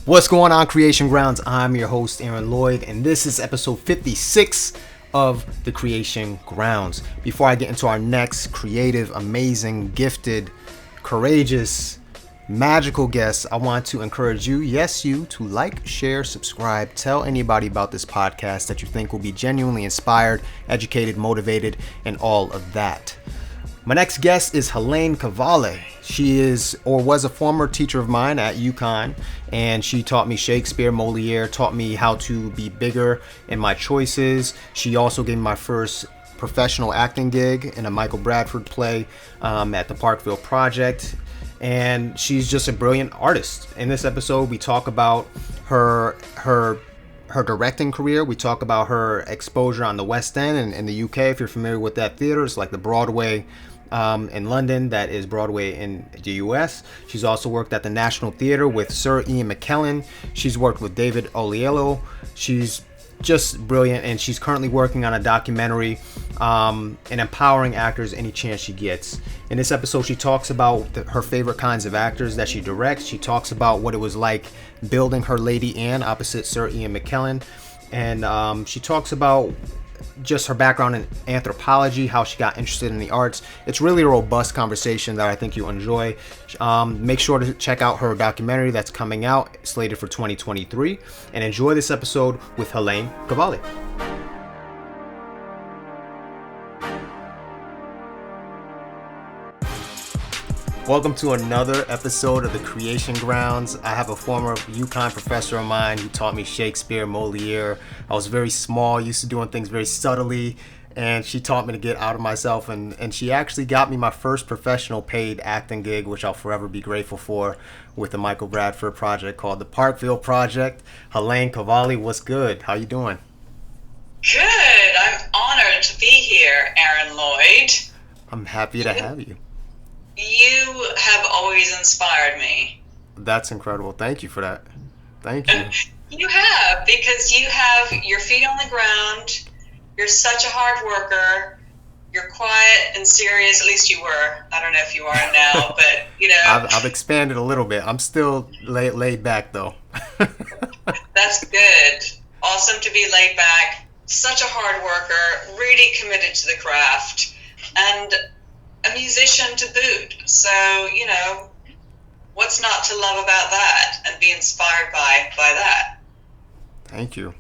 What's going on, Creation Grounds? I'm your host, Aaron Lloyd, and this is episode 56 of the Creation Grounds. Before I get into our next creative, amazing, gifted, courageous, magical guest, I want to encourage you, yes, you, to like, share, subscribe, tell anybody about this podcast that you think will be genuinely inspired, educated, motivated, and all of that. My next guest is Helene Kvale. She is or was a former teacher of mine at UConn, and she taught me Shakespeare, Moliere, taught me how to be bigger in my choices. She also gave me my first professional acting gig in a Michael Bradford play at the Parkville Project, and she's just a brilliant artist. In this episode, we talk about her directing career. We talk about her exposure on the West End and in the UK. If you're familiar with that theater, it's like the Broadway in London, that is Broadway in the US. She's also worked at the National Theatre with Sir Ian McKellen. She's worked with David Oyelowo. She's just brilliant, and she's currently working on a documentary and empowering actors any chance she gets. In this episode, she talks about her favorite kinds of actors that she directs. She talks about what it was like building her Lady Anne opposite Sir Ian McKellen, and she talks about just her background in anthropology, how she got interested in the arts. It's really a robust conversation that I think you'll enjoy. Make sure to check out her documentary that's coming out, slated for 2023, and enjoy this episode with Helene Kvale. Welcome to another episode of the Creation Grounds. I have a former UConn professor of mine who taught me Shakespeare, Moliere. I was very small, used to doing things very subtly, and she taught me to get out of myself, and she actually got me my first professional paid acting gig, which I'll forever be grateful for, with the Michael Bradford project called the Parkville Project. Helene Kvale, what's good? How you doing? Good. I'm honored to be here, Aaron Lloyd. I'm happy to have you. You have always inspired me. That's incredible. Thank you for that. Thank you. You have, because you have your feet on the ground. You're such a hard worker. You're quiet and serious. At least you were. I don't know if you are now, but you know. I've expanded a little bit. I'm still laid back though. That's good. Awesome to be laid back. Such a hard worker. Really committed to the craft. And a musician to boot. So, you know, what's not to love about that and be inspired by that? Thank you.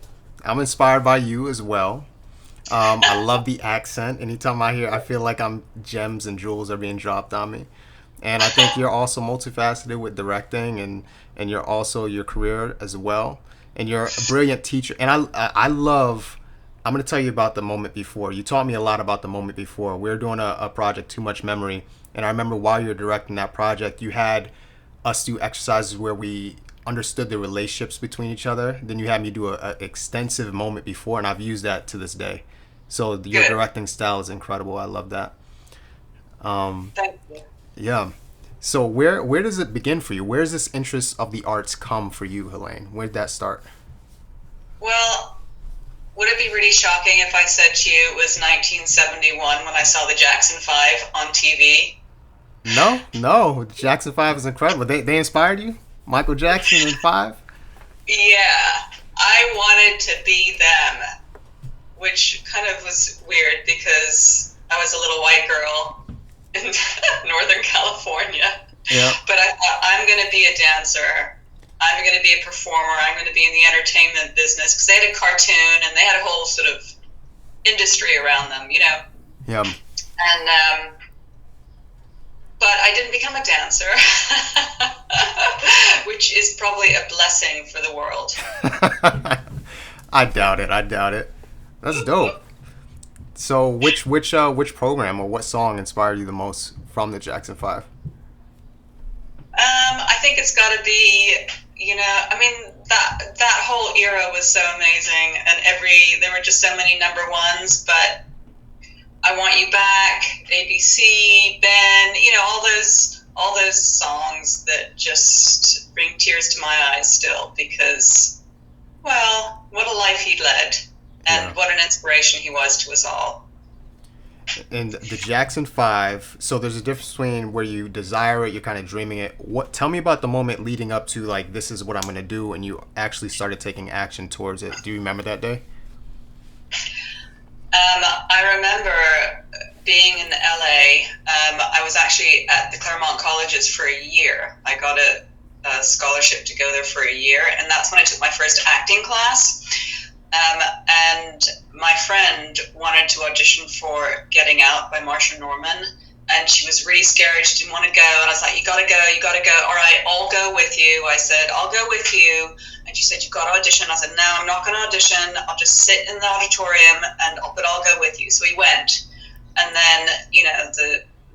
I'm inspired by you as well. I love the accent. Anytime I feel like gems and jewels are being dropped on me. And I think you're also multifaceted with directing and you're also your career as well. And you're a brilliant teacher. And I'm going to tell you about the moment before. You taught me a lot about the moment before. We were doing a project, Too Much Memory. And I remember while you were directing that project, you had us do exercises where we understood the relationships between each other. Then you had me do an extensive moment before, and I've used that to this day. So your directing style is incredible. I love that. Thank you. Yeah. So where does it begin for you? Where does this interest of the arts come for you, Helene? Where did that start? Well, would it be really shocking if I said to you it was 1971 when I saw the Jackson 5 on TV? No. Jackson 5 is incredible. They inspired you? Michael Jackson and 5? Yeah. I wanted to be them, which kind of was weird because I was a little white girl in Northern California. Yeah. But I thought, I'm going to be a dancer. I'm going to be a performer. I'm going to be in the entertainment business, because they had a cartoon and they had a whole sort of industry around them, you know. Yeah. And but I didn't become a dancer, which is probably a blessing for the world. I doubt it. That's dope. So which program or what song inspired you the most from the Jackson 5? I think it's got to be, you know, I mean, that whole era was so amazing, and there were just so many number ones, but I Want You Back, ABC, Ben, you know, all those songs that just bring tears to my eyes still, because, well, what a life he'd led, and what an inspiration he was to us all. And the Jackson 5, so there's a difference between where you desire it, you're kind of dreaming it. Tell me about the moment leading up to, like, this is what I'm going to do, and you actually started taking action towards it. Do you remember that day? I remember being in LA. I was actually at the Claremont Colleges for a year. I got a scholarship to go there for a year, and that's when I took my first acting class. And my friend wanted to audition for Getting Out by Marsha Norman, and she was really scared. She didn't want to go, and I was like, you gotta go. All right, I'll go with you. I said, I'll go with you. And she said, you've got to audition. I said, no, I'm not going to audition. I'll just sit in the auditorium, but I'll go with you. So we went, and then,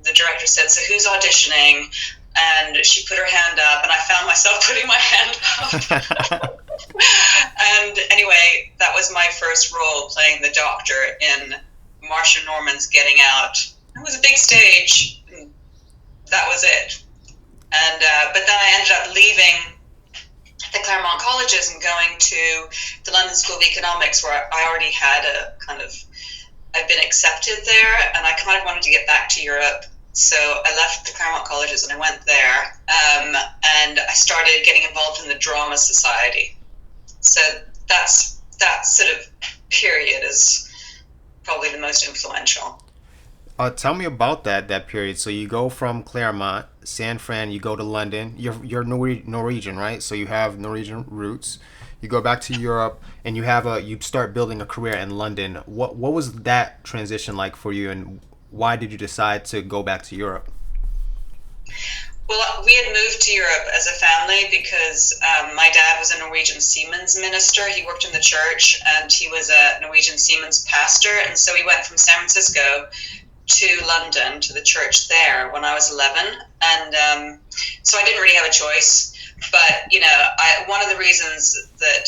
the director said, so who's auditioning? And she put her hand up, and I found myself putting my hand up. And anyway, that was my first role, playing the doctor in Marsha Norman's Getting Out. It was a big stage. And that was it. And but then I ended up leaving the Claremont Colleges and going to the London School of Economics, where I already had I'd been accepted there, and I kind of wanted to get back to Europe. So I left the Claremont Colleges and I went there, and I started getting involved in the Drama Society. So that sort of period is probably the most influential. Tell me about that period. So you go from Claremont, San Fran, you go to London. You're Norwegian, right? So you have Norwegian roots. You go back to Europe, and you start building a career in London. What was that transition like for you, and why did you decide to go back to Europe? Well, we had moved to Europe as a family because my dad was a Norwegian Seamen's minister. He worked in the church, and he was a Norwegian Seamen's pastor. And so we went from San Francisco to London, to the church there, when I was 11. And so I didn't really have a choice. But, one of the reasons that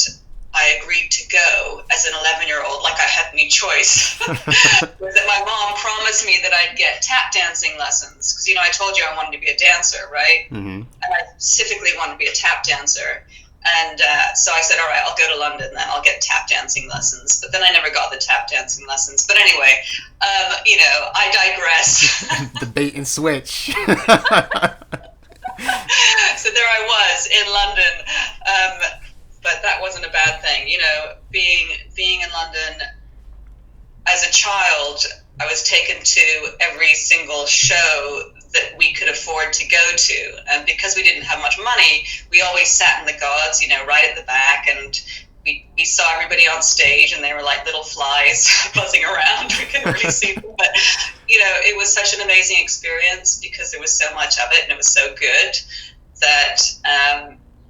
I agreed to go as an 11-year-old, like I had any choice, was that my mom promised me that I'd get tap dancing lessons. Because, I told you I wanted to be a dancer, right? Mm-hmm. And I specifically wanted to be a tap dancer. And so I said, all right, I'll go to London, then I'll get tap dancing lessons. But then I never got the tap dancing lessons. But anyway, I digress. The bait and switch. So there I was in London. But that wasn't a bad thing. Being in London as a child, I was taken to every single show that we could afford to go to. And because we didn't have much money, we always sat in the gods, right at the back, and we saw everybody on stage, and they were like little flies buzzing around. We couldn't really see them. But, it was such an amazing experience because there was so much of it, and it was so good that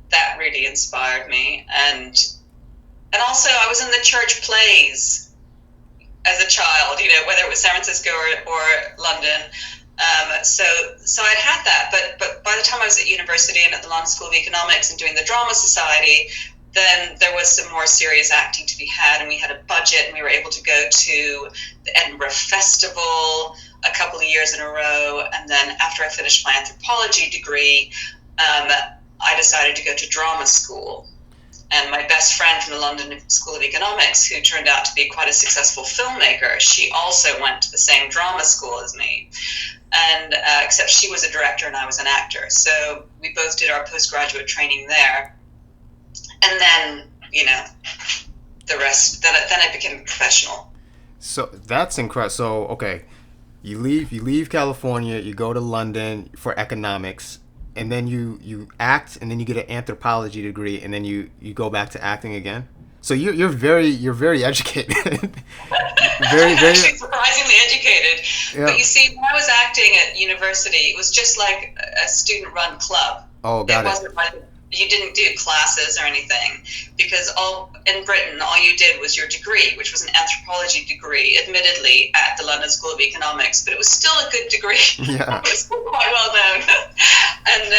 that really inspired me. And also I was in the church plays as a child, whether it was San Francisco or London. So I'd had that, but by the time I was at university and at the London School of Economics and doing the Drama Society, then there was some more serious acting to be had, and we had a budget, and we were able to go to the Edinburgh Festival a couple of years in a row. And then after I finished my anthropology degree, I decided to go to drama school. And my best friend from the London School of Economics, who turned out to be quite a successful filmmaker, she also went to the same drama school as me. And except she was a director and I was an actor. So we both did our postgraduate training there. And then, the rest, then I became a professional. So that's incredible. So, okay, you leave California, you go to London for economics, and then you act, and then you get an anthropology degree, and then you go back to acting again. So you're very educated. very Actually, surprisingly educated. Yeah. But you see, when I was acting at university, it was just like a student-run club. Oh, got it. It wasn't like you didn't do classes or anything, because in Britain, all you did was your degree, which was an anthropology degree, admittedly at the London School of Economics, but it was still a good degree. Yeah. It was still quite well known. And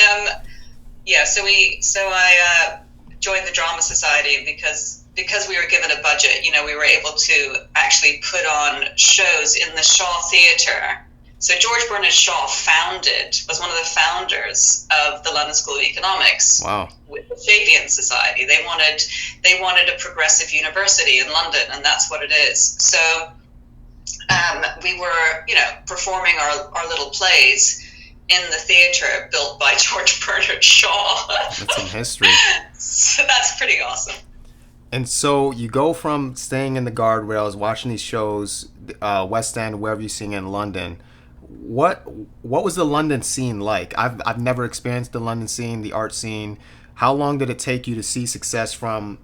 so I joined the Drama Society because we were given a budget. We were able to actually put on shows in the Shaw Theatre. So George Bernard Shaw was one of the founders of the London School of Economics. Wow. With the Fabian Society. They wanted a progressive university in London, and that's what it is. So we were performing our little plays in the theater built by George Bernard Shaw. That's some history. So that's pretty awesome. And so you go from staying in the guardrails, watching these shows, West End, wherever you sing in London. What was the London scene like? I've never experienced the London scene, the art scene. How long did it take you to see success from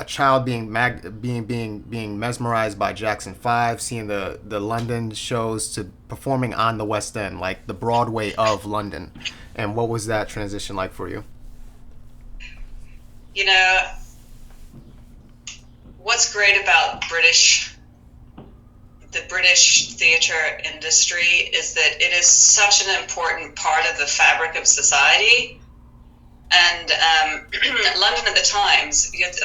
a child being mesmerized by Jackson 5, seeing the London shows, to performing on the West End, like the Broadway of London? And what was that transition like for you? What's great about the British theatre industry is that it is such an important part of the fabric of society. And London at the time, you have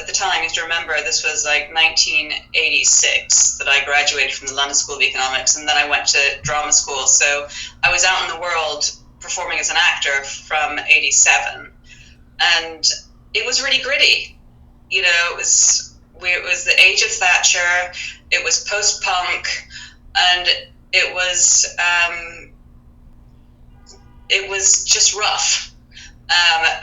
to remember, this was like 1986 that I graduated from the London School of Economics, and then I went to drama school. So I was out in the world performing as an actor from 87. And it was really gritty. It was the age of Thatcher, it was post-punk, and it was just rough.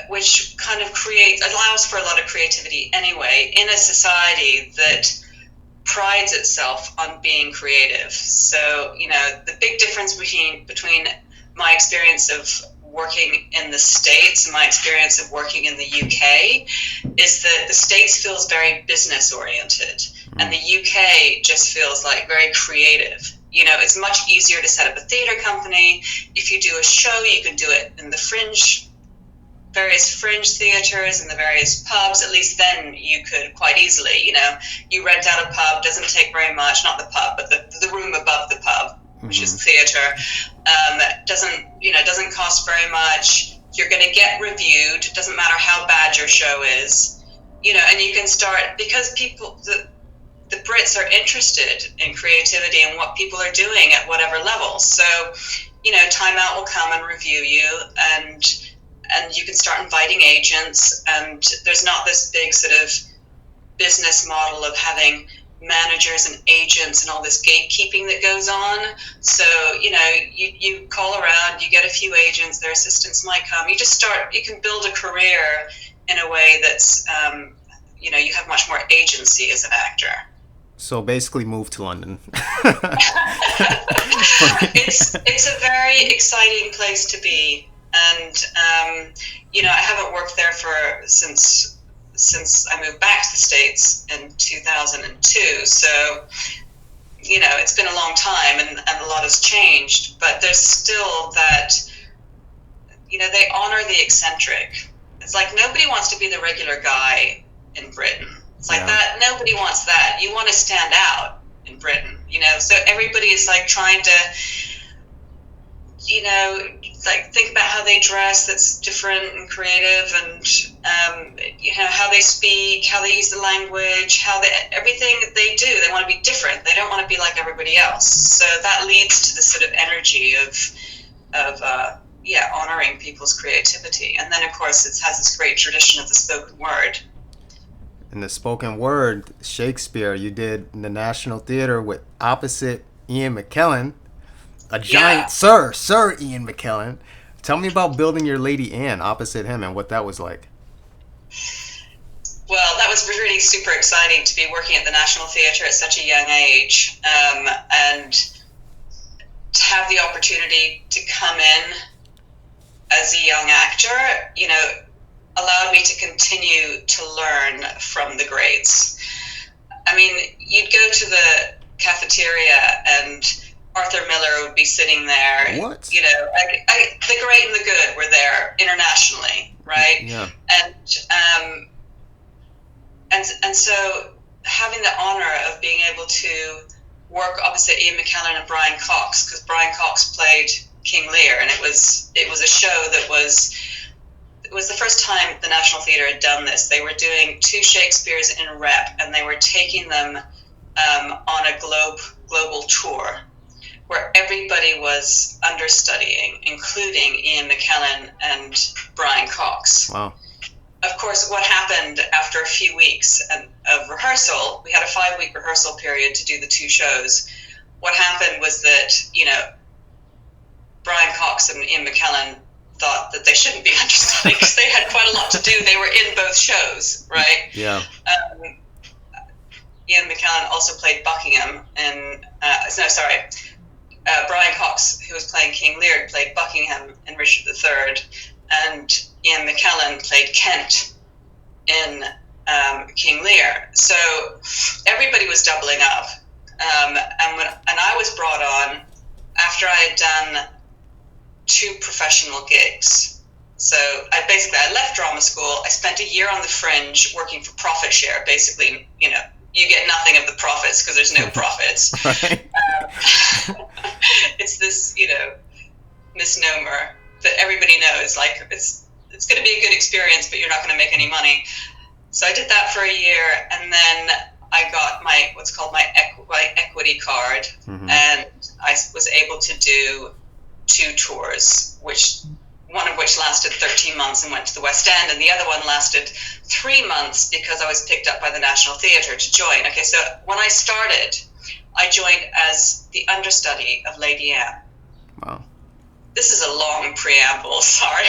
Which kind of allows for a lot of creativity anyway in a society that prides itself on being creative. So, the big difference between my experience of working in the States and my experience of working in the UK is that the States feels very business oriented, and the UK just feels like very creative. It's much easier to set up a theater company. If you do a show, you can do it in the various fringe theaters and the various pubs. At least then you could quite easily, you rent out a pub, doesn't take very much, not the pub, but the room above the pub, which is the theater, doesn't cost very much. You're going to get reviewed. It doesn't matter how bad your show is, and you can start, because the Brits are interested in creativity and what people are doing at whatever level. So, Time Out will come and review you, and you can start inviting agents, and there's not this big sort of business model of having managers and agents and all this gatekeeping that goes on. So, you call around, you get a few agents, their assistants might come. You can build a career in a way that's, you have much more agency as an actor. So basically move to London. It's a very exciting place to be. And, I haven't worked there since I moved back to the States in 2002. So, it's been a long time and a lot has changed, but there's still that, they honor the eccentric. It's like nobody wants to be the regular guy in Britain. It's like that. Nobody wants that. You want to stand out in Britain, so everybody is like trying to, think about how they dress that's different and creative, and how they speak, how they use the language, everything that they do, they want to be different. They don't want to be like everybody else. So that leads to this sort of energy of honoring people's creativity. And then, of course, it has this great tradition of the spoken word. In the spoken word, Shakespeare, you did in the National Theatre with opposite Ian McKellen, a giant Sir Ian McKellen. Tell me about building your Lady Anne opposite him and what that was like. Well, that was really super exciting to be working at the National Theatre at such a young age, and to have the opportunity to come in as a young actor, allowed me to continue to learn from the greats. I mean, you'd go to the cafeteria and Arthur Miller would be sitting there. What? The great and the good were there internationally, right? Yeah. And so having the honor of being able to work opposite Ian McKellen and Brian Cox, because Brian Cox played King Lear, and it was a show that was the first time the National Theatre had done this. They were doing two Shakespeares in rep, and they were taking them on a global tour where everybody was understudying, including Ian McKellen and Brian Cox. Wow. Of course, what happened after a few weeks of rehearsal, we had a 5-week rehearsal period to do the two shows. what happened was that, Brian Cox and Ian McKellen thought that they shouldn't be understudy because they had quite a lot to do. They were in both shows, right? Yeah. Ian McKellen also played Buckingham, and Brian Cox, who was playing King Lear, played Buckingham in Richard III, and Ian McKellen played Kent in King Lear. So everybody was doubling up, and I was brought on after I had done 2 professional gigs. So I left drama school. I spent a year on the fringe working for profit share. Basically, you get nothing of the profits because there's no profits. Right. It's this, misnomer that everybody knows. Like it's going to be a good experience, but you're not going to make any money. So I did that for a year, and then I got what's called my equity card, mm-hmm. and I was able to do 2 tours, one of which lasted 13 months and went to the West End, and the other one lasted 3 months because I was picked up by the National Theatre to join. Okay, so when I started, I joined as the understudy of Lady Anne. Wow. This is a long preamble, sorry.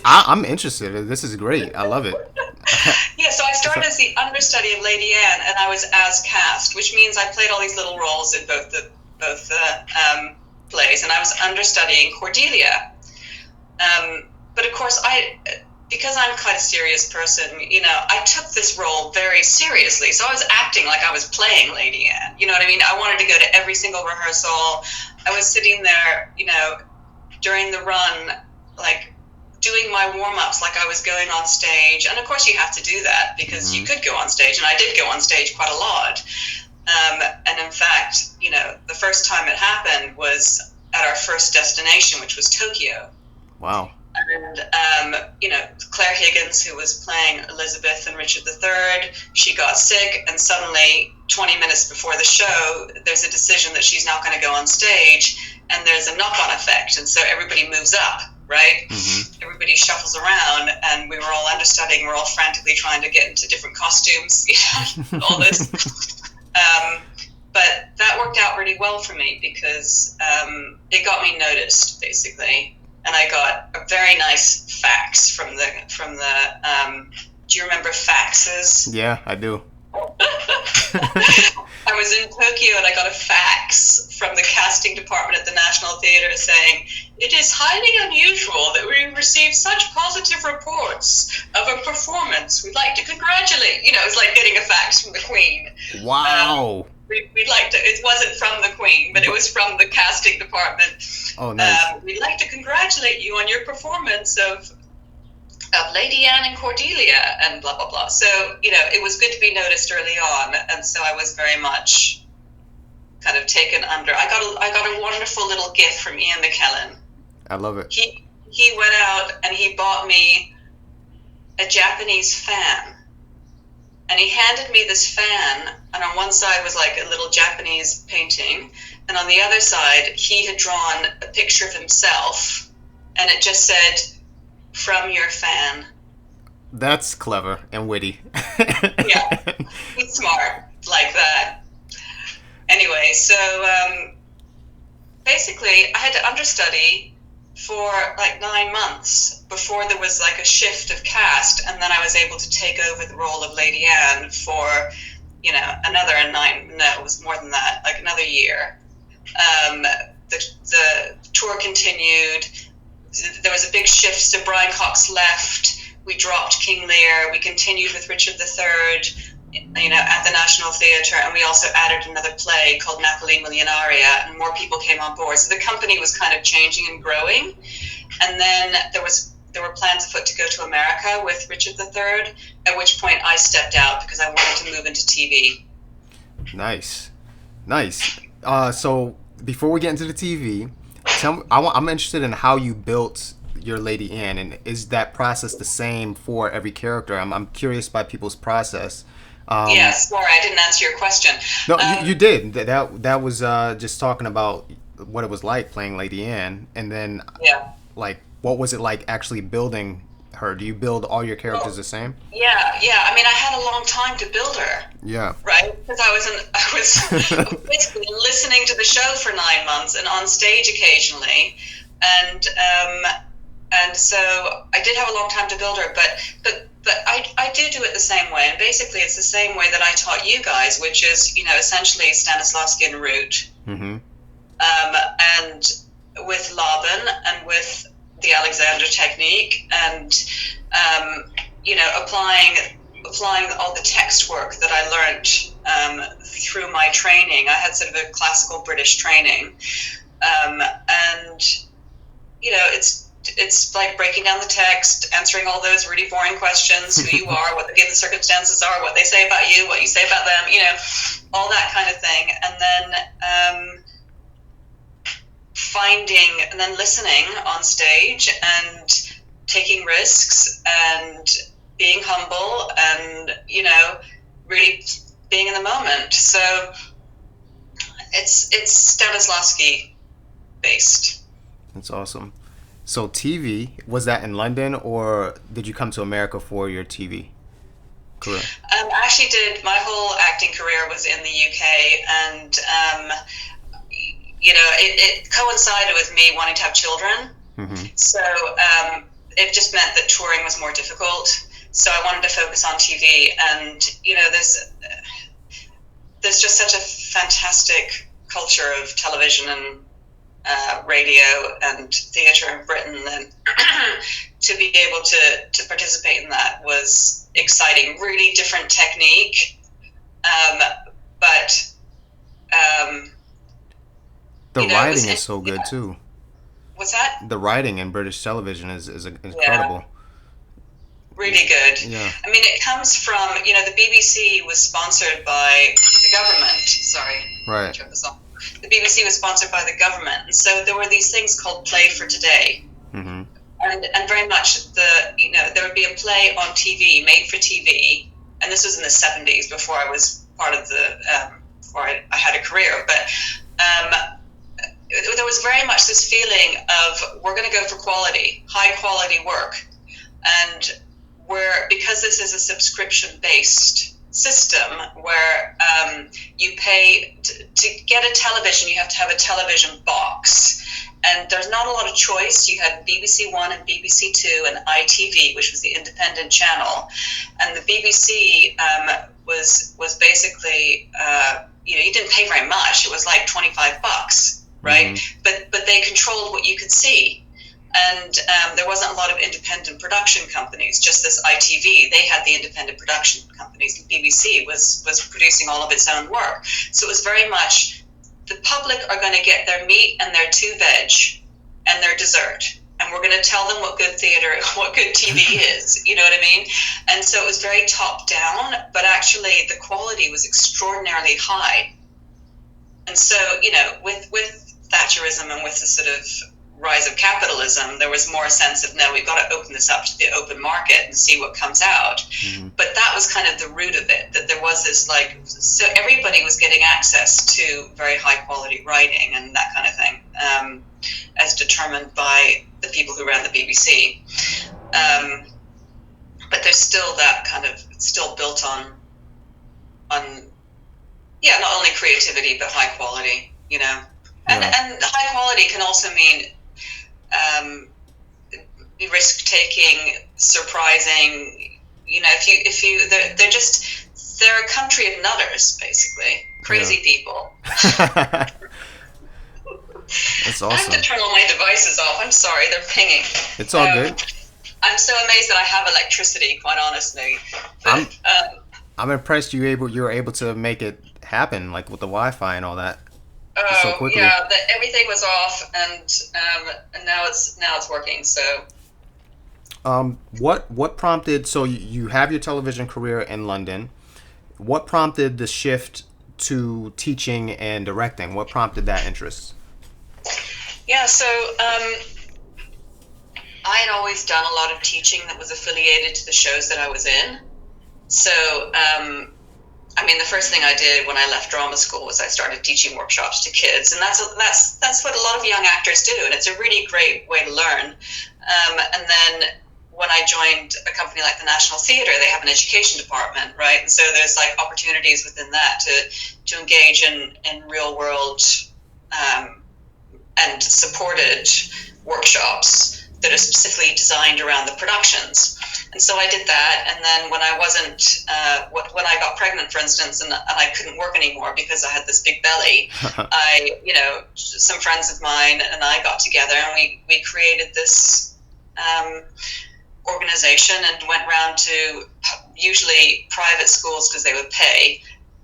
I'm interested. This is great. I love it. Yeah, so I started as the understudy of Lady Anne, and I was as cast, which means I played all these little roles in both the plays, and I was understudying Cordelia. But of course, because I'm quite a serious person, I took this role very seriously. So I was acting like I was playing Lady Anne. You know what I mean? I wanted to go to every single rehearsal. I was sitting there, during the run, like doing my warm-ups like I was going on stage. And of course you have to do that because mm-hmm. you could go on stage, and I did go on stage quite a lot. And in fact, the first time it happened was at our first destination, which was Tokyo. Wow. And, Claire Higgins, who was playing Elizabeth in Richard III, she got sick, and suddenly 20 minutes before the show, there's a decision that she's not going to go on stage, and there's a knock-on effect, and so everybody moves up, right? Mm-hmm. Everybody shuffles around, and we were all understudying, we're all frantically trying to get into different costumes, all this. But that worked out really well for me because it got me noticed, basically. And I got a very nice fax from the do you remember faxes? Yeah, I do. I was in Tokyo and I got a fax from the casting department at the National Theatre saying, "It is highly unusual that we receive such positive reports of a performance. We'd like to congratulate." It was like getting a fax from the Queen. Wow. We'd like to, it wasn't from the Queen, but it was from the casting department. Oh, nice. We'd like to congratulate you on your performance of Lady Anne and Cordelia and blah, blah, blah. So, it was good to be noticed early on. And so I was very much kind of taken under. I got a wonderful little gift from Ian McKellen. I love it. He went out and he bought me a Japanese fan. And he handed me this fan, and on one side was like a little Japanese painting, and on the other side, he had drawn a picture of himself, and it just said, "From your fan." That's clever and witty. Yeah, he's smart like that. Anyway, so basically, I had to understudy for like 9 months before there was like a shift of cast, and then I was able to take over the role of Lady Anne for another it was more than that, like another year. The tour continued. There was a big shift, so Brian Cox left, we dropped King Lear, we continued with Richard III at the National Theatre, and we also added another play called Napoli Milionaria, and more people came on board. So the company was kind of changing and growing. And then there were plans afoot to go to America with Richard III, at which point I stepped out because I wanted to move into TV. Nice. So before we get into the TV, I'm interested in how you built your Lady Anne, and is that process the same for every character? I'm curious by people's process. Yes, sorry, I didn't answer your question. No, you did. That was just talking about what it was like playing Lady Anne, and then what was it like actually building her? Do you build all your characters the same? Yeah. I mean, I had a long time to build her. Yeah. Right, because I was basically listening to the show for 9 months and on stage occasionally, and so I did have a long time to build her. But I do it the same way, and basically it's the same way that I taught you guys, which is essentially Stanislavski and root, and with Laban and with the Alexander technique, and applying all the text work that I learned through my training. I had sort of a classical British training, and it's like breaking down the text, answering all those really boring questions: who you are, what the given circumstances are, what they say about you, what you say about them, all that kind of thing, and then finding and then listening on stage and taking risks and being humble and really being in the moment. So it's Stanislavski based. That's awesome. So TV, was that in London, or did you come to America for your TV career? I actually did. My whole acting career was in the UK, and it coincided with me wanting to have children. Mm-hmm. So it just meant that touring was more difficult. So I wanted to focus on TV, and there's just such a fantastic culture of television and radio and theatre in Britain, and to be able to participate in that was exciting. Really different technique, but the writing is so good too. What's that? The writing in British television is incredible. Yeah. Really good. Yeah. I mean, it comes from, the BBC was sponsored by the government. Sorry. Right. Turn this off. The BBC was sponsored by the government. And so there were these things called Play for Today. Mm-hmm. And very much there would be a play on TV, made for TV. And this was in the 70s, before I was part of before I had a career. But there was very much this feeling of, we're going to go for quality, high quality work. And because this is a subscription-based system where you pay to get a television, you have to have a television box, and there's not a lot of choice. You had BBC One and BBC Two and ITV, which was the independent channel, and the BBC was basically you didn't pay very much. It was like $25, right? Mm-hmm. But they controlled what you could see. And there wasn't a lot of independent production companies, just this ITV. They had the independent production companies. The BBC was producing all of its own work. So it was very much, the public are going to get their meat and their 2 veg and their dessert. And we're going to tell them what good theater, what good TV is. You know what I mean? And so it was very top down, but actually the quality was extraordinarily high. And so, with Thatcherism and with the sort of rise of capitalism, there was more a sense of, no, we've got to open this up to the open market and see what comes out. Mm-hmm. But that was kind of the root of it, that there was this so everybody was getting access to very high quality writing and that kind of thing, as determined by the people who ran the BBC. But there's still that kind of, still built on not only creativity, but high quality, And high quality can also mean risk-taking, surprising. They're a country of nutters, basically, crazy people. That's awesome. I have to turn all my devices off. I'm sorry, they're pinging. It's all good. I'm so amazed that I have electricity, quite honestly. But, I'm impressed you were able to make it happen, like with the Wi-Fi and all that. So quickly. Yeah, everything was off, and now it's working. So, what prompted? So you have your television career in London. What prompted the shift to teaching and directing? What prompted that interest? Yeah, so I had always done a lot of teaching that was affiliated to the shows that I was in. So. The first thing I did when I left drama school was I started teaching workshops to kids, and that's what a lot of young actors do, and it's a really great way to learn. And then when I joined a company like the National Theatre, they have an education department, right? And so there's like opportunities within that to engage in real world and supported workshops that are specifically designed around the productions. And so I did that. And then when I wasn't, when I got pregnant, for instance, and I couldn't work anymore because I had this big belly, some friends of mine and I got together and we created this organization and went around to usually private schools because they would pay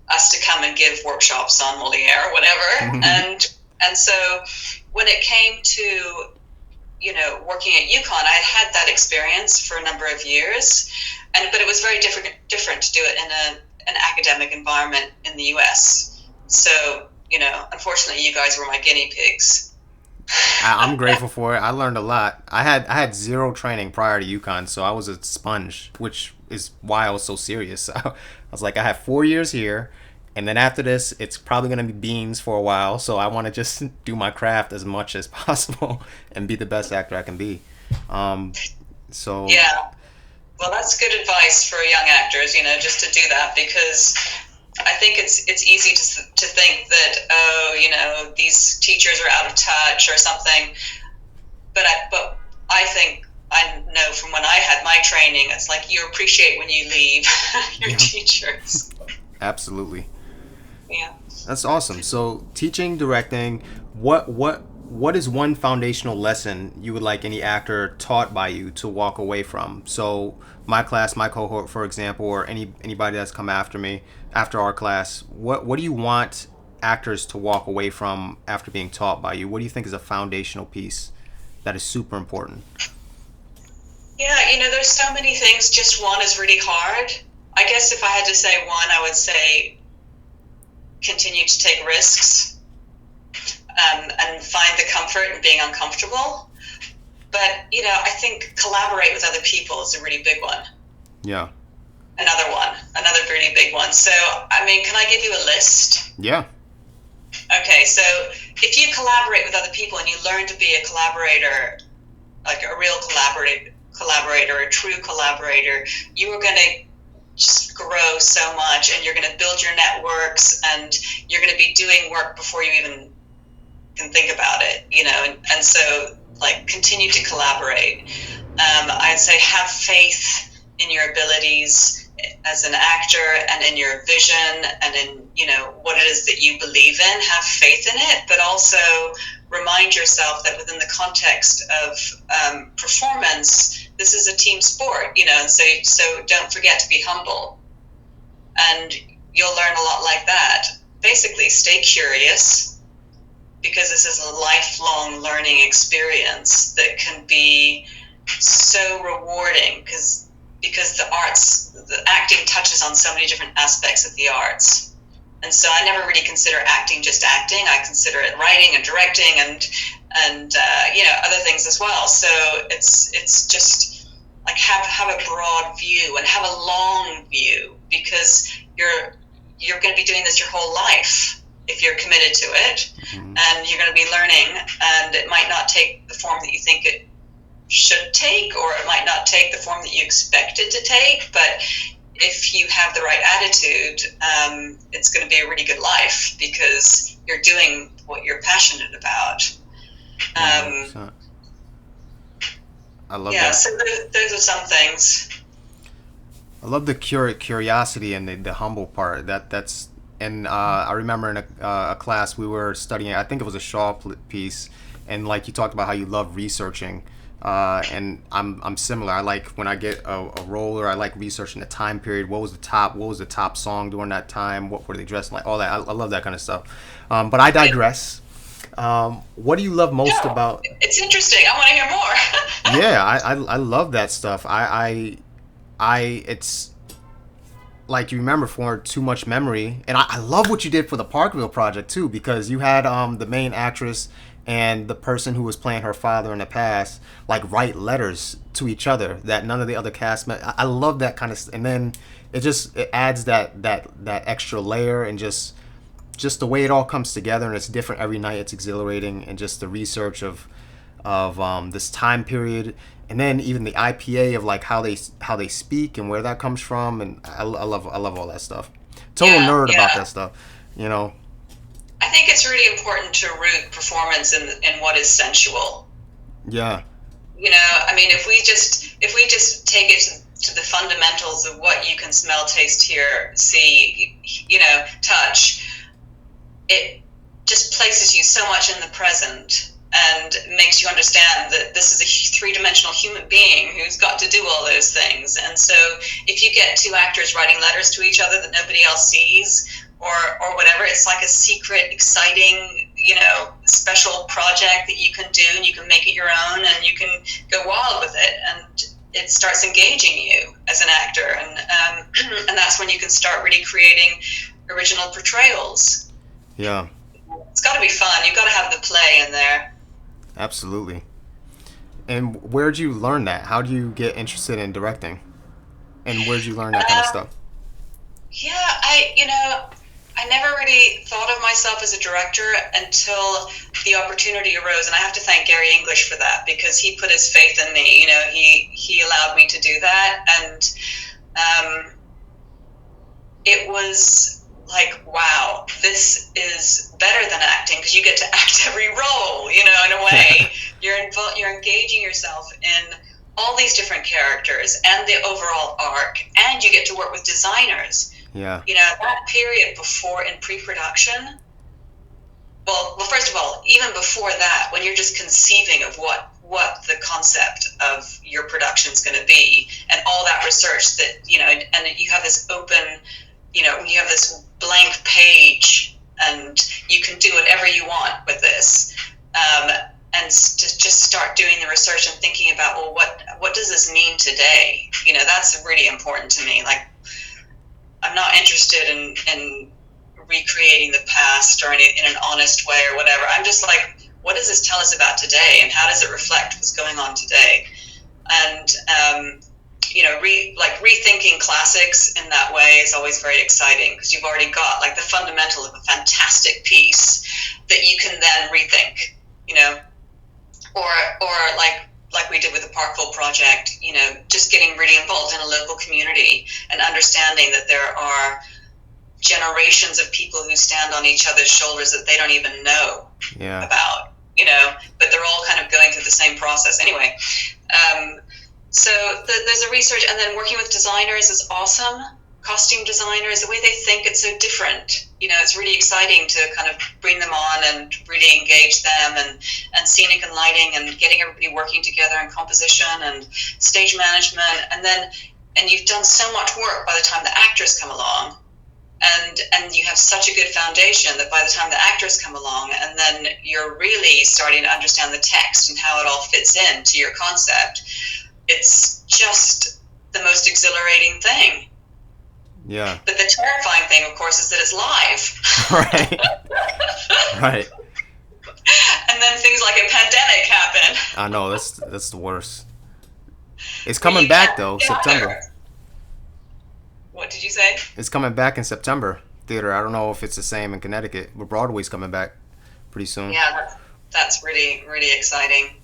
us to come and give workshops on Moliere or whatever. And so when it came to, working at UConn, I had that experience for a number of years, but it was very different to do it in an academic environment in the US. So, unfortunately, you guys were my guinea pigs. I'm grateful for it. I learned a lot. I had zero training prior to UConn, so I was a sponge, which is why I was so serious. I was like, I have 4 years here, and then after this, it's probably going to be beans for a while, so I want to just do my craft as much as possible and be the best actor I can be. Yeah. Well, that's good advice for young actors, just to do that, because I think it's easy to think that, these teachers are out of touch or something. But I think I know from when I had my training, it's like you appreciate when you leave your teachers. Absolutely. Yeah. That's awesome. So teaching, directing, what is one foundational lesson you would like any actor taught by you to walk away from? So my class, my cohort, for example, or anybody that's come after me, after our class, what do you want actors to walk away from after being taught by you? What do you think is a foundational piece that is super important? Yeah, there's so many things. Just one is really hard. I guess if I had to say one, I would say continue to take risks. And find the comfort in being uncomfortable. But, I think collaborate with other people is a really big one. Yeah. Another really big one. So, can I give you a list? Yeah. Okay, so if you collaborate with other people and you learn to be a collaborator, like a real collaborator, a true collaborator, you are going to just grow so much, and you're going to build your networks, and you're going to be doing work before you even can think about it, and so continue to collaborate. I'd say have faith in your abilities as an actor and in your vision and in what it is that you believe in. Have faith in it, but also remind yourself that within the context of performance, this is a team sport, and so don't forget to be humble, and you'll learn a lot like that. Basically, stay curious, because this is a lifelong learning experience that can be so rewarding because the acting touches on so many different aspects of the arts. And so I never really consider acting just acting. I consider it writing and directing and other things as well. So it's just like have a broad view and have a long view, because you're going to be doing this your whole life if you're committed to it. And you're going to be learning, and it might not take the form that you think it should take, or it might not take the form that you expect it to take, but if you have the right attitude, it's going to be a really good life because you're doing what you're passionate about. I love that. Yeah, so those are some things. I love the curiosity and the humble part. That's and I remember in a class we were studying, I think it was a Shaw piece, and like you talked about how you love researching, and I'm similar. I like when I get a role, or I like researching the time period. What was the top song during that time? What were they dressing like? All that. I love that kind of stuff. But I digress. What do you love most about? It's interesting. I want to hear more. Yeah, I love that stuff. It's like, you remember for too much memory, and I love what you did for the Parkville project too, because you had the main actress and the person who was playing her father in the past like write letters to each other that none of the other cast I love that kind of, and then it adds that extra layer, and just the way it all comes together, and it's different every night. It's exhilarating, and just the research of of this time period, and then even the IPA of like how they speak and where that comes from, and I love all that stuff. Total nerd about that stuff, you know. I think it's really important to root performance in what is sensual. Yeah. You know, I mean, if we just take it to the fundamentals of what you can smell, taste, hear, see, you know, touch, it just places you so much in the present and makes you understand that this is a three-dimensional human being who's got to do all those things. And so if you get two actors writing letters to each other that nobody else sees, or whatever, it's like a secret, exciting, you know, special project that you can do, and you can make it your own, and you can go wild with it, and it starts engaging you as an actor, and that's when you can start really creating original portrayals. Yeah. It's got to be fun. You've got to have the play in there. Absolutely. And where'd you learn that? How do you get interested in directing? And where'd you learn that kind of stuff? Yeah, I never really thought of myself as a director until the opportunity arose, and I have to thank Gary English for that, because he put his faith in me. You know, he allowed me to do that, and it was like, wow, this is better than acting, because you get to act every role. You know, in a way, you're engaging yourself in all these different characters and the overall arc, and you get to work with designers. Yeah. You know, that period before in pre-production, well, first of all, even before that, when you're just conceiving of what the concept of your production is going to be, and all that research that, you know, and you have this open, you know, you have this blank page, and you can do whatever you want with this, and to just start doing the research and thinking about, well, what does this mean today? You know, that's really important to me. Like, I'm not interested in recreating the past or in an honest way or whatever. I'm just like, what does this tell us about today, and how does it reflect what's going on today? And you know, rethinking classics in that way is always very exciting, because you've already got like the fundamental of a fantastic piece that you can then rethink. You know, or like we did with the Parkville project, you know, just getting really involved in a local community and understanding that there are generations of people who stand on each other's shoulders that they don't even know about, you know, but they're all kind of going through the same process anyway. So there's a research, and then working with designers is awesome. Costume designers, the way they think, it's so different. You know, it's really exciting to kind of bring them on and really engage them, and scenic and lighting, and getting everybody working together, and composition and stage management. And you've done so much work by the time the actors come along, and you have such a good foundation that by the time the actors come along, and then you're really starting to understand the text and how it all fits into your concept, it's just the most exhilarating thing. Yeah. But the terrifying thing, of course, is that it's live. Right. Right. And then things like a pandemic happen. I know, that's the worst. It's coming back though, September. What did you say? It's coming back in September. Theater. I don't know if it's the same in Connecticut, but Broadway's coming back pretty soon. Yeah, that's really, really exciting.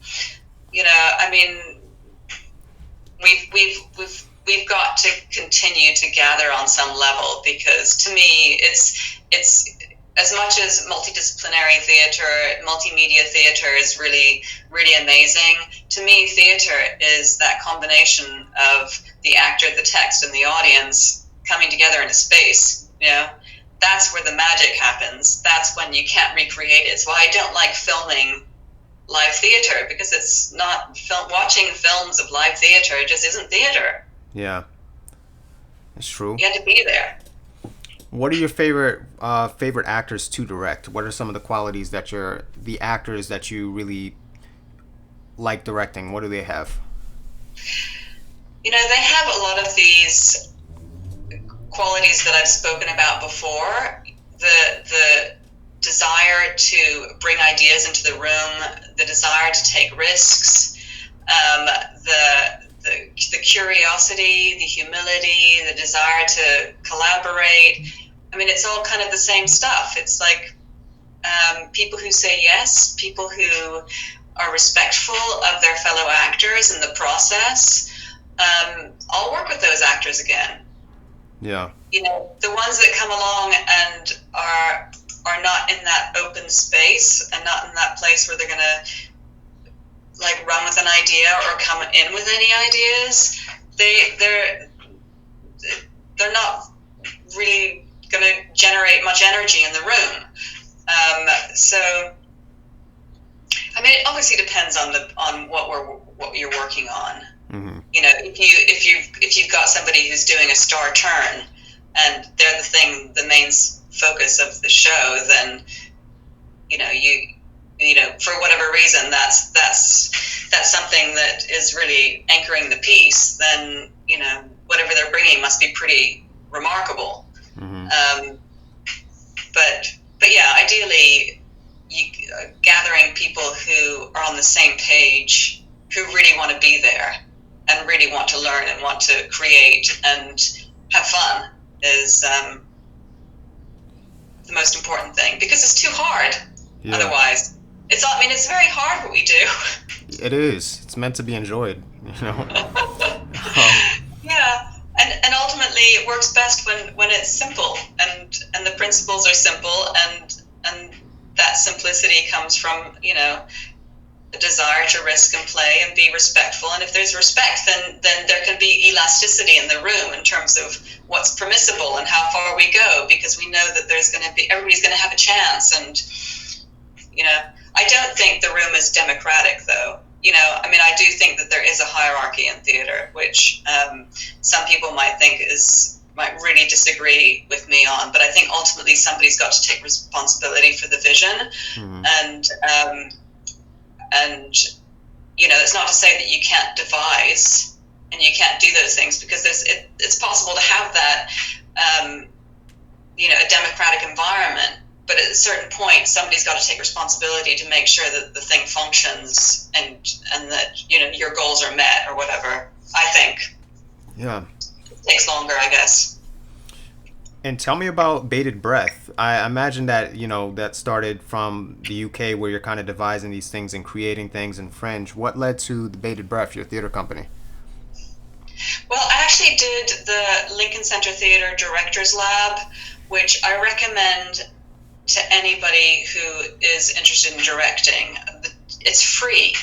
You know, I mean, we've got to continue to gather on some level, because to me it's as much as multidisciplinary theater, multimedia theater is really, really amazing. To me, theater is that combination of the actor, the text, and the audience coming together in a space. You know, that's where the magic happens. That's when you can't recreate it. It's why I don't like filming live theater, because it's not watching films of live theater. It just isn't theater. Yeah, it's true. You had to be there. What are your favorite actors to direct? What are some of the qualities that the actors that you really like directing? What do they have? You know, they have a lot of these qualities that I've spoken about before. The desire to bring ideas into the room, the desire to take risks, the curiosity, the humility, the desire to collaborate. I mean, it's all kind of the same stuff. It's like people who say yes, people who are respectful of their fellow actors in the process, I'll work with those actors again. Yeah. You know, the ones that come along and are not in that open space and not in that place where they're gonna like run with an idea or come in with any ideas, they're not really gonna generate much energy in the room. So I mean, it obviously depends on what you're working on. Mm-hmm. You know, if you've got somebody who's doing a star turn and they're the main focus of the show, then you know for whatever reason that's something that is really anchoring the piece. Then you know whatever they're bringing must be pretty remarkable. Mm-hmm. But yeah, ideally, gathering people who are on the same page, who really want to be there and really want to learn and want to create and have fun is the most important thing, because it's too hard. Yeah. Otherwise. It's very hard what we do. It is. It's meant to be enjoyed, you know. Yeah. And ultimately it works best when it's simple and the principles are simple and that simplicity comes from, you know, the desire to risk and play and be respectful. And if there's respect, then there can be elasticity in the room in terms of what's permissible and how far we go, because we know that everybody's going to have a chance. And, you know, I don't think the room is democratic, though. You know, I mean, I do think that there is a hierarchy in theater, which some people might really disagree with me on, but I think ultimately somebody's got to take responsibility for the vision. Mm-hmm. And you know, it's not to say that you can't devise and you can't do those things, because it's possible to have that, you know, a democratic environment. But at a certain point, somebody's got to take responsibility to make sure that the thing functions and that, you know, your goals are met or whatever, I think. Yeah. It takes longer, I guess. And tell me about Bated Breath. I imagine that, you know, that started from the UK, where you're kind of devising these things and creating things in Fringe. What led to the Bated Breath, your theater company? Well, I actually did the Lincoln Center Theater Directors Lab, which I recommend to anybody who is interested in directing. It's free,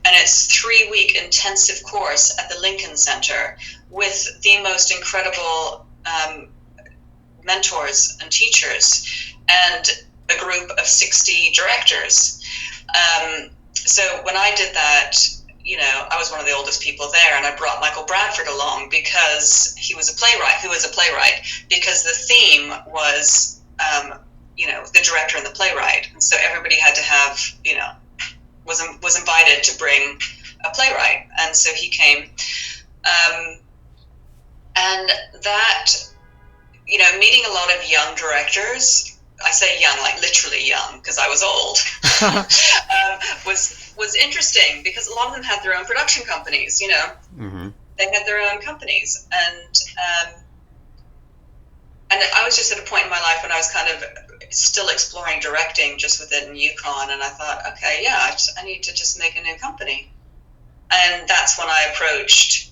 and it's 3-week intensive course at the Lincoln Center with the most incredible mentors and teachers and a group of 60 directors. So when I did that, you know, I was one of the oldest people there, and I brought Michael Bradford along because he was a playwright, because the theme was, you know, the director and the playwright. And so everybody had to have, you know, was invited to bring a playwright. And so he came. And that, you know, meeting a lot of young directors, I say young, like literally young, because I was old, was interesting, because a lot of them had their own production companies, you know. Mm-hmm. They had their own companies. And I was just at a point in my life when I was kind of still exploring directing just within UConn, and I thought, okay, yeah, I need to just make a new company. And that's when I approached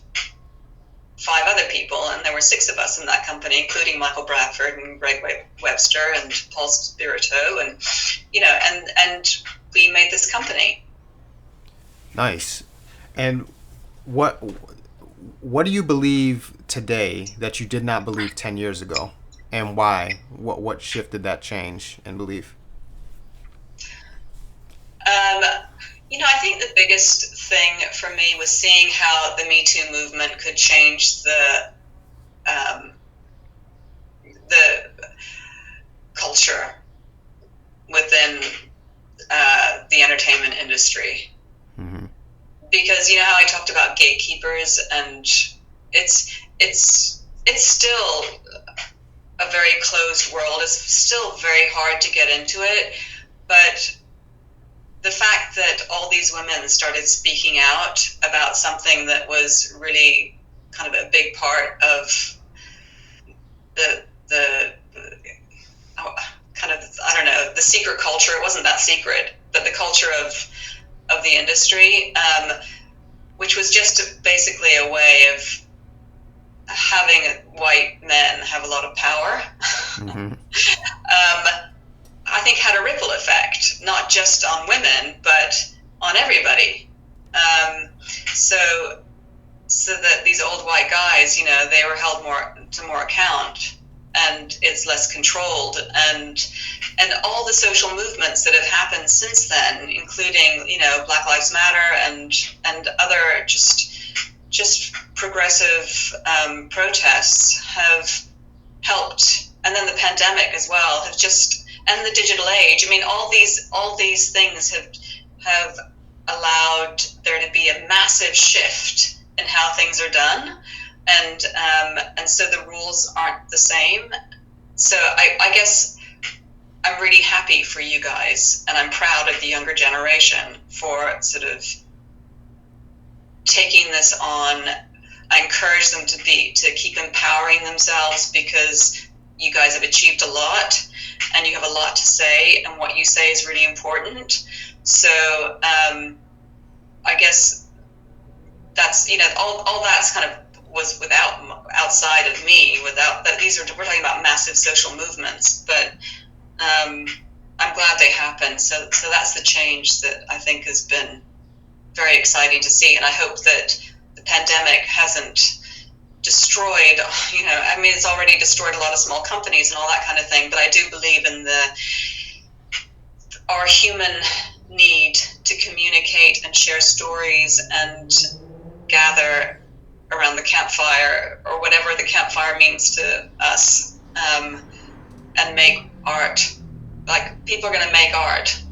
5 other people, and there were 6 of us in that company, including Michael Bradford and Greg Webster and Paul Spirito, and, you know, and we made this company. Nice. And what do you believe today that you did not believe 10 years ago? And why? What shifted that change and belief? You know, I think the biggest thing for me was seeing how the Me Too movement could change the culture within the entertainment industry. Mm-hmm. Because, you know how I talked about gatekeepers, and it's still a very closed world. It's still very hard to get into it, but the fact that all these women started speaking out about something that was really kind of a big part of the kind of, I don't know, the secret culture. It wasn't that secret, but the culture of of the industry, which was just basically a way of having white men have a lot of power. Mm-hmm. I think had a ripple effect, not just on women, but on everybody. So that these old white guys, you know, they were held to more account, and it's less controlled, and all the social movements that have happened since then, including, you know, Black Lives Matter and other just progressive protests have helped, and then the pandemic as well have just, and the digital age. I mean, all these things have allowed there to be a massive shift in how things are done, and so the rules aren't the same. So I guess I'm really happy for you guys, and I'm proud of the younger generation for sort of taking this on. I encourage them to keep empowering themselves, because you guys have achieved a lot, and you have a lot to say, and what you say is really important. So I guess that's, you know, all that's kind of was outside of me, without that. We're talking about massive social movements, but I'm glad they happened. So that's the change that I think has been very exciting to see, and I hope that the pandemic hasn't destroyed, you know, I mean, it's already destroyed a lot of small companies and all that kind of thing, but I do believe in our human need to communicate and share stories and gather around the campfire, or whatever the campfire means to us, and make art. Like, people are going to make art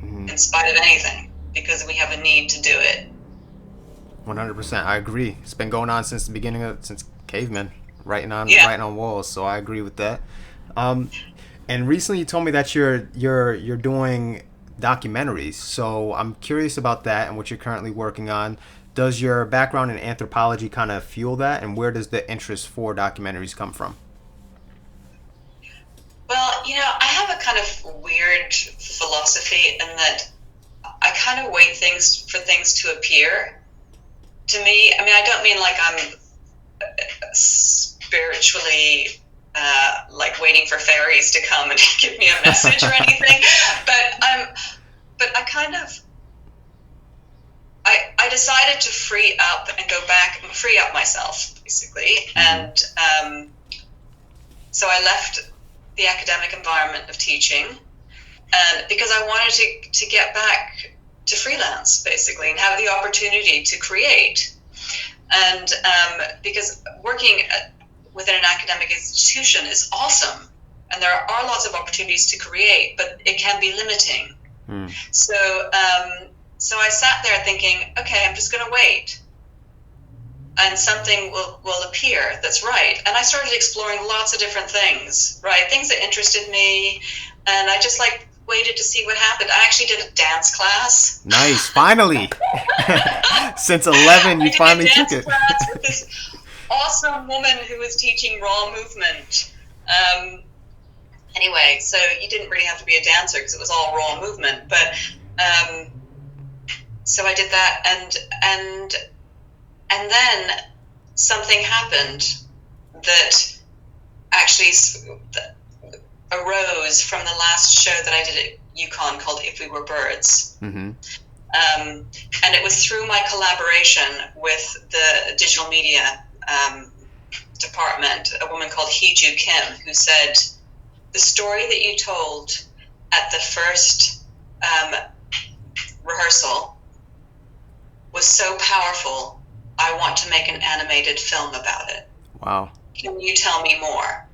in spite of anything, because we have a need to do it. 100%. I agree. It's been going on since the beginning since cavemen writing on walls. So I agree with that. And recently you told me that you're doing documentaries. So I'm curious about that and what you're currently working on. Does your background in anthropology kind of fuel that, and where does the interest for documentaries come from? Well, you know, I have a kind of weird philosophy in that I kind of wait for things to appear to me. I mean, I don't mean like I'm spiritually like waiting for fairies to come and give me a message or anything, but I kind of I decided to free up and go back and free up myself, basically. And so I left the academic environment of teaching, and because I wanted to get back to freelance, basically, and have the opportunity to create. And because working within an academic institution is awesome, and there are lots of opportunities to create, but it can be limiting. So I sat there thinking, okay, I'm just going to wait, and something will appear that's right. And I started exploring lots of different things, right? Things that interested me, and I just waited to see what happened. I actually did a dance class. Nice, finally. Since 11, you finally took it. I did a dance class with this awesome woman who was teaching raw movement. Anyway, so you didn't really have to be a dancer because it was all raw movement, but so I did that, and then something happened that actually arose from the last show that I did at UConn called If We Were Birds. Mm-hmm. And it was through my collaboration with the digital media department, a woman called Hee-Ju Kim, who said, the story that you told at the first rehearsal was so powerful, I want to make an animated film about it. Wow. Can you tell me more?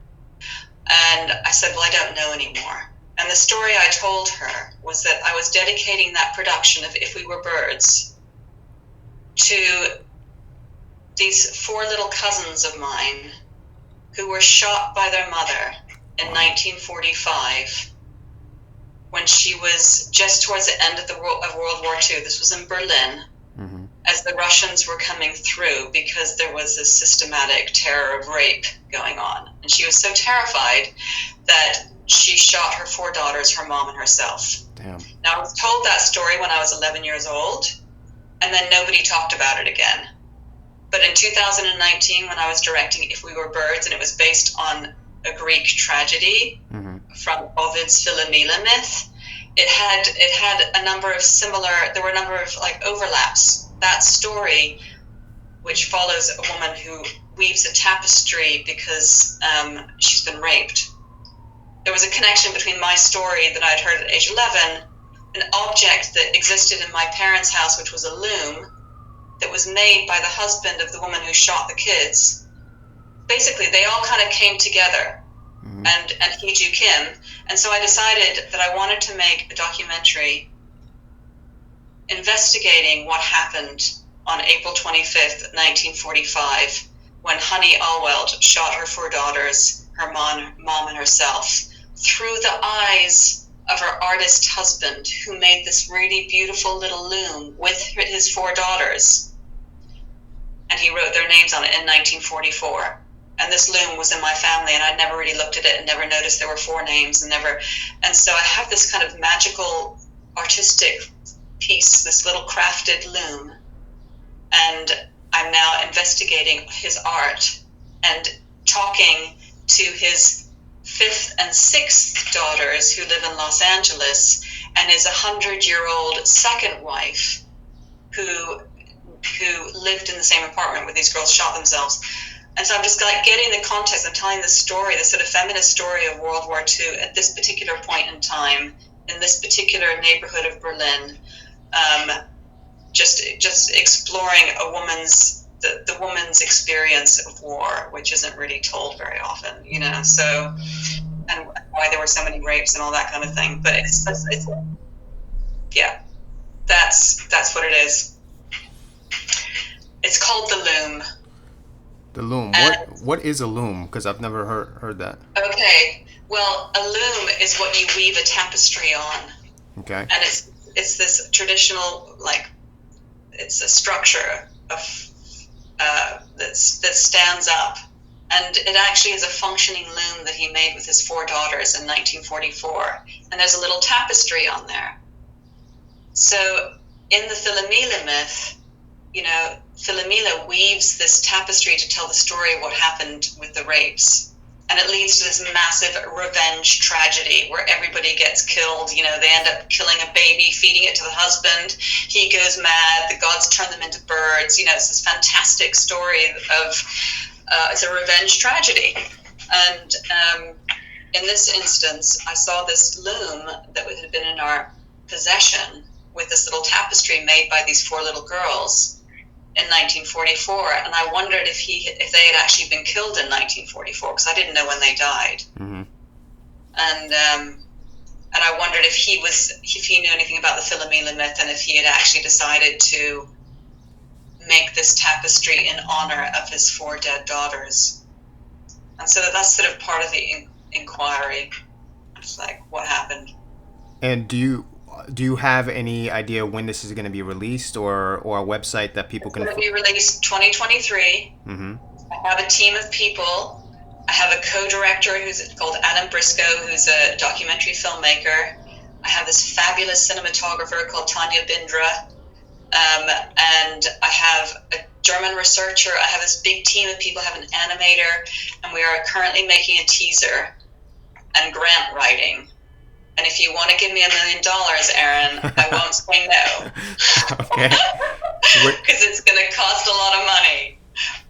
And I said, well, I don't know anymore. And the story I told her was that I was dedicating that production of If We Were Birds to these 4 little cousins of mine who were shot by their mother in 1945 when she was just towards the end of World War II. This was in Berlin, as the Russians were coming through, because there was this systematic terror of rape going on. And she was so terrified that she shot her 4 daughters, her mom, and herself. Damn. Now, I was told that story when I was 11 years old, and then nobody talked about it again. But in 2019, when I was directing If We Were Birds, and it was based on a Greek tragedy from Ovid's Philomela myth, it had a number of there were a number of like overlaps. That story, which follows a woman who weaves a tapestry because she's been raped. There was a connection between my story that I had heard at age 11, an object that existed in my parents' house, which was a loom, that was made by the husband of the woman who shot the kids. Basically, they all kind of came together, and Hee-Joo Kim. And so I decided that I wanted to make a documentary investigating what happened on April 25th, 1945, when Honey Allwelt shot her 4 daughters, her mom and herself, through the eyes of her artist husband, who made this really beautiful little loom with his 4 daughters. And he wrote their names on it in 1944. And this loom was in my family, and I'd never really looked at it and never noticed there were 4 names and so I have this kind of magical artistic piece, this little crafted loom, and I'm now investigating his art and talking to his 5th and 6th daughters who live in Los Angeles, and his 100-year-old second wife who lived in the same apartment where these girls shot themselves. And so I'm just like getting the context. I'm telling the story, the sort of feminist story of World War II at this particular point in time, in this particular neighborhood of Berlin, just exploring the woman's experience of war, which isn't really told very often, So, and why there were so many rapes and all that kind of thing. But it's yeah, that's what it is. It's called The Loom. The loom. What is a loom? Because I've never heard that. Okay. Well, a loom is what you weave a tapestry on. Okay. And it's this traditional, like, it's a structure of that stands up, and it actually is a functioning loom that he made with his 4 daughters in 1944. And there's a little tapestry on there. So in the Philomela myth, Philomela weaves this tapestry to tell the story of what happened with the rapes. And it leads to this massive revenge tragedy where everybody gets killed. They end up killing a baby, feeding it to the husband. He goes mad. The gods turn them into birds. It's this fantastic story of, it's a revenge tragedy. And in this instance, I saw this loom that had been in our possession with this little tapestry made by these 4 little girls in 1944, and I wondered if they had actually been killed in 1944, because I didn't know when they died. And I wondered if he knew anything about the Philomela myth, and if he had actually decided to make this tapestry in honor of his 4 dead daughters. And so that's sort of part of the inquiry. It's like, what happened? And do you have any idea when this is going to be released, or a website that people can... It's going to be released 2023. I have a team of people. I have a co-director who's called Adam Briscoe, who's a documentary filmmaker. I have this fabulous cinematographer called Tanya Bindra. And I have a German researcher. I have this big team of people. I have an animator. And we are currently making a teaser and grant writing. And if you want to give me $1 million, Aaron, I won't say no. Okay. Because it's going to cost a lot of money.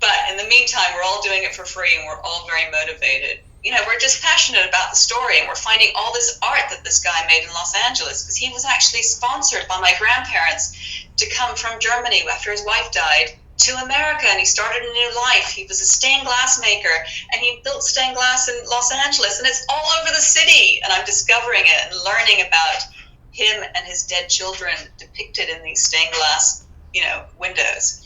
But in the meantime, we're all doing it for free, and we're all very motivated. We're just passionate about the story, and we're finding all this art that this guy made in Los Angeles, because he was actually sponsored by my grandparents to come from Germany after his wife died to America, and he started a new life. He was a stained glass maker, and he built stained glass in Los Angeles, and it's all over the city. And I'm discovering it and learning about him and his dead children depicted in these stained glass, windows.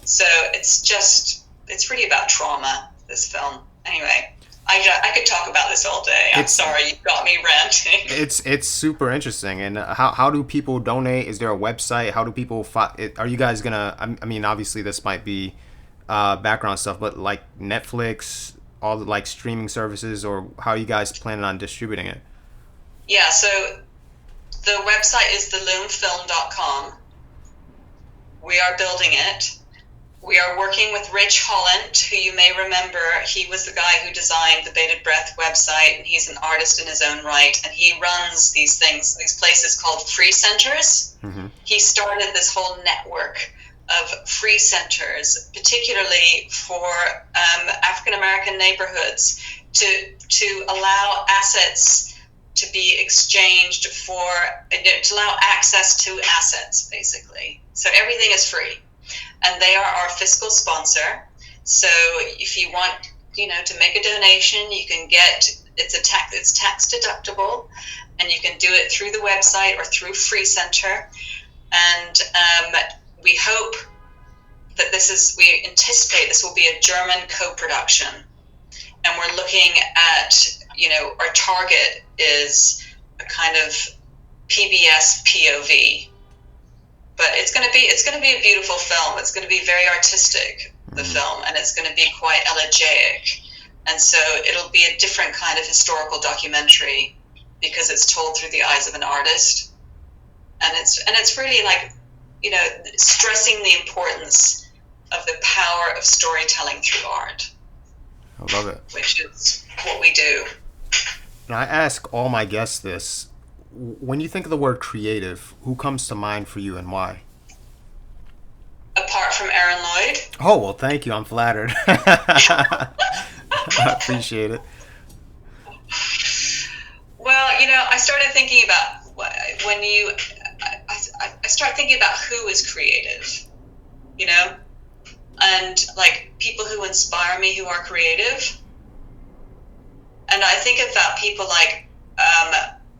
So it's really about trauma, this film. Anyway, I could talk about this all day. I'm sorry, you got me ranting. It's super interesting. And how do people donate? Is there a website? How do people are you guys gonna? I mean, obviously this might be background stuff, but like Netflix, all the like streaming services, or how are you guys planning on distributing it? Yeah, so The website is theloomfilm.com. We are building it. We are working with Rich Holland, who you may remember. He was the guy who designed the Bated Breath website, and he's an artist in his own right. And he runs these places called free centers. Mm-hmm. He started this whole network of free centers, particularly for African American neighborhoods, to allow assets to be exchanged to allow access to assets, basically. So everything is free. And they are our fiscal sponsor. So if you want, to make a donation, you can it's tax deductible, and you can do it through the website or through Free Center. And we hope that we anticipate this will be a German co-production. And we're looking at, our target is a kind of PBS POV. But it's going to be a beautiful film. It's going to be very artistic, the film, and it's going to be quite elegiac. And so it'll be a different kind of historical documentary because it's told through the eyes of an artist. And it's really like, stressing the importance of the power of storytelling through art. I love it. Which is what we do. And I ask all my guests this. When you think of the word creative, who comes to mind for you and why? Apart from Aaron Lloyd. Oh, well, thank you. I'm flattered. I appreciate it. Well, I started thinking about I start thinking about who is creative, and like people who inspire me who are creative. And I think about people like,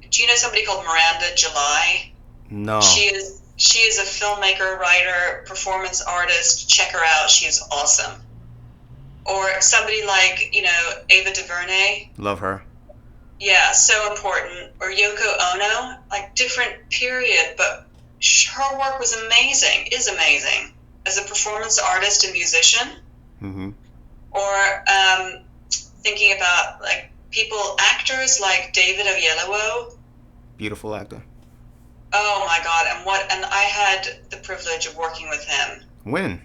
do you know somebody called Miranda July? No. She is a filmmaker, writer, performance artist. Check her out. She is awesome. Or somebody like, Ava DuVernay. Love her. Yeah, so important. Or Yoko Ono, like different period, but her work was amazing, is amazing as a performance artist and musician. Mm-hmm. Or thinking about like actors like David Oyelowo. Beautiful actor. Oh my God! And I had the privilege of working with him. When?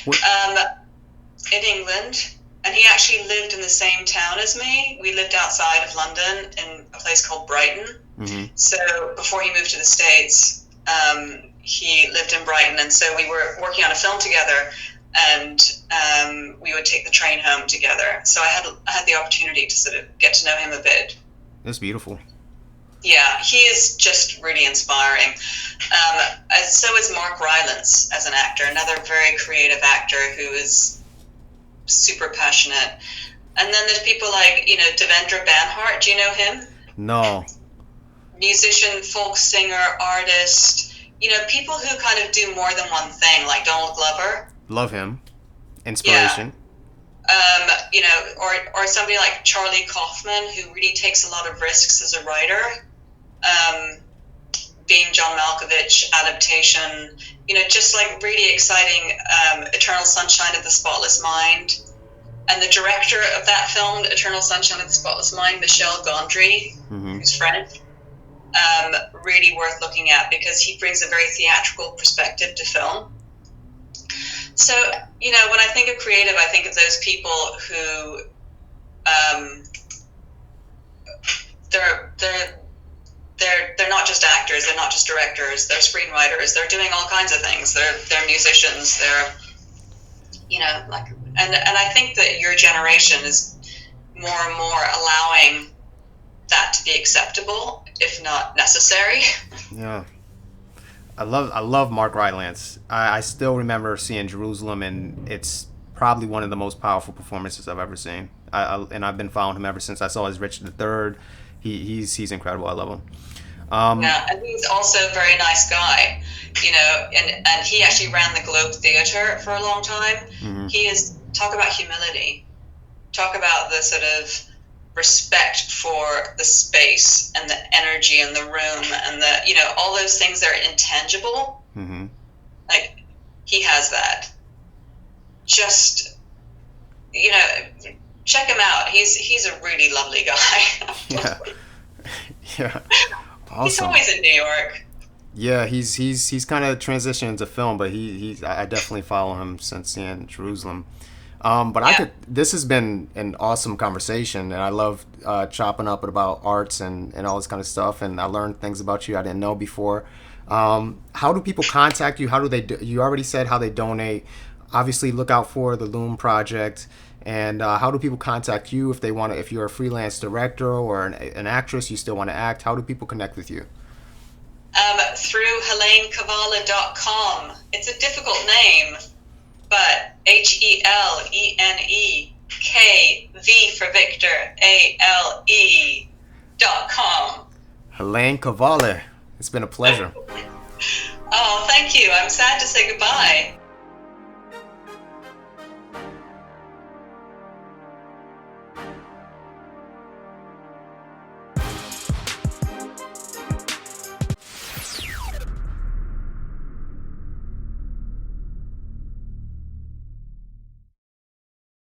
In England, and he actually lived in the same town as me. We lived outside of London in a place called Brighton. Mm-hmm. So before he moved to the States, he lived in Brighton, and so we were working on a film together. And we would take the train home together. So I had the opportunity to sort of get to know him a bit. That's beautiful. Yeah, he is just really inspiring. So is Mark Rylance as an actor, another very creative actor who is super passionate. And then there's people like, Devendra Banhart. Do you know him? No. Musician, folk singer, artist. People who kind of do more than one thing, like Donald Glover. Love him. Inspiration. Yeah. Or somebody like Charlie Kaufman, who really takes a lot of risks as a writer. Being John Malkovich, adaptation, just like really exciting Eternal Sunshine of the Spotless Mind. And the director of that film, Eternal Sunshine of the Spotless Mind, Michel Gondry, mm-hmm. who's French, really worth looking at because he brings a very theatrical perspective to film. So, when I think of creative, I think of those people who, they're not just actors, they're not just directors, they're screenwriters, they're doing all kinds of things. They're musicians, and I think that your generation is more and more allowing that to be acceptable, if not necessary. Yeah. I love Mark Rylance. I still remember seeing Jerusalem, and it's probably one of the most powerful performances I've ever seen. And I've been following him ever since I saw his Richard III. He's incredible. I love him. Yeah, and he's also a very nice guy, and he actually ran the Globe Theatre for a long time. Mm-hmm. Talk about humility, talk about the sort of respect for the space and the energy in the room and all those things that are intangible. Mm-hmm. Like he has that. Just check him out. He's a really lovely guy. Yeah. He's Awesome. always in New York. Yeah, he's kind of transitioned into film, but I definitely follow him since seeing Jerusalem. But Yeah. this has been an awesome conversation, and I love chopping up about arts and all this kind of stuff. And I learned things about you I didn't know before. How do people contact you? How do they you already said how they donate. Obviously, look out for the Loom project. And how do people contact you if they want to? If you're a freelance director or an actress, you still want to act. How do people connect with you? Through HeleneKvale.com. It's a difficult name, but HeleneKV for Victor, ALE.com. Helene Kvale. It's been a pleasure. Oh, thank you. I'm sad to say goodbye.